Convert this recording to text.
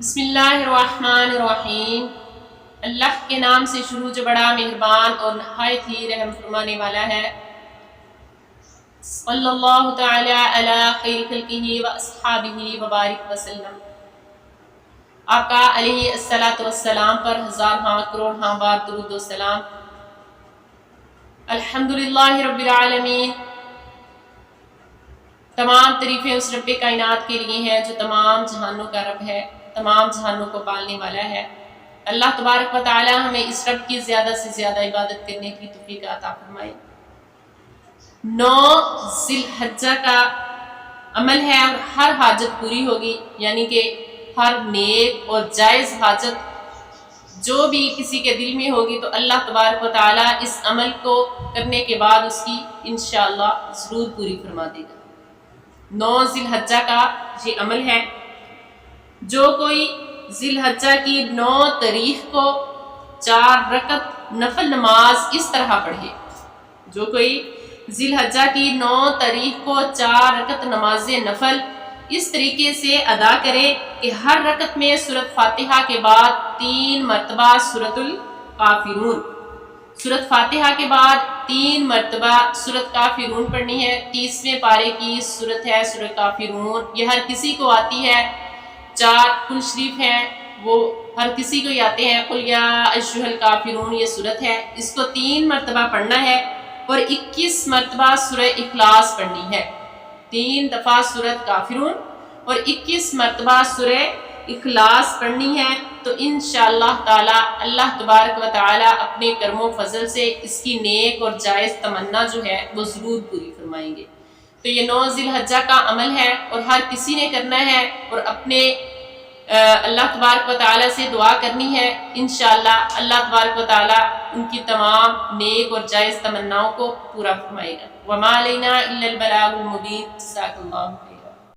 بسم اللہ الرحمن الرحیم۔ اللہ کے نام سے شروع جو بڑا مہربان اور نہایت ہی رحم فرمانے والا ہے۔ صلی اللہ تعالی علی خیر خلقہ و اصحابہ وبارک وسلم۔ آقا علیہ الصلوۃ والسلام پر ہزار ہاں کروڑ ہاں بار درود و سلام۔ الحمدللہ رب العالمین۔ تمام تعریفیں اس رب کائنات کے لیے ہیں جو تمام جہانوں کا رب ہے، تمام جہانوں کو پالنے والا ہے۔ اللہ تبارک و تعالی ہمیں اس رب کی زیادہ سے زیادہ عبادت کرنے کی توفیق عطا فرمائے۔ 9 ذی الحجہ کا عمل ہے اور ہر حاجت پوری ہوگی، یعنی کہ ہر نیک اور جائز حاجت جو بھی کسی کے دل میں ہوگی تو اللہ تبارک و تعالی اس عمل کو کرنے کے بعد اس کی انشاءاللہ ضرور پوری فرما دے گا۔ 9 ذی الحجہ کا یہ عمل ہے۔ جو کوئی ذی الحجہ کی 9 تاریخ کو 4 رکعت نفل نماز اس طرح پڑھے، جو کوئی ذی الحجہ کی 9 تاریخ کو 4 رکعت نماز نفل اس طریقے سے ادا کرے کہ ہر رکعت میں سورۃ فاتحہ کے بعد 3 مرتبہ سورۃ الکافرون، سورۃ فاتحہ کے بعد 3 مرتبہ سورۃ کافرون پڑھنی ہے۔ 30ویں پارے کی سورۃ ہے سورۃ کافرون، یہ ہر کسی کو آتی ہے۔ 4 کل شریف ہیں وہ ہر کسی کو آتے ہیں۔ قل یا ایھا الکافرون یہ سورۃ ہے، اس کو 3 مرتبہ پڑھنا ہے اور 21 مرتبہ سورہ اخلاص پڑھنی ہے۔ 3 دفعہ سورۃ کافرون اور 21 مرتبہ سورہ اخلاص پڑھنی ہے، تو انشاءاللہ تعالی اللہ تبارک و تعالی اپنے کرم و فضل سے اس کی نیک اور جائز تمنا جو ہے وہ ضرور پوری فرمائیں گے۔ تو یہ 9 ذی الحجہ کا عمل ہے اور ہر کسی نے کرنا ہے اور اپنے اللہ تبارک و تعالی سے دعا کرنی ہے۔ انشاءاللہ اللہ تبارک و تعالی ان کی تمام نیک اور جائز تمناؤں کو پورا فرمائے گا۔ وما علینا الا البلاغ المبین۔ جزاک اللہ خیر۔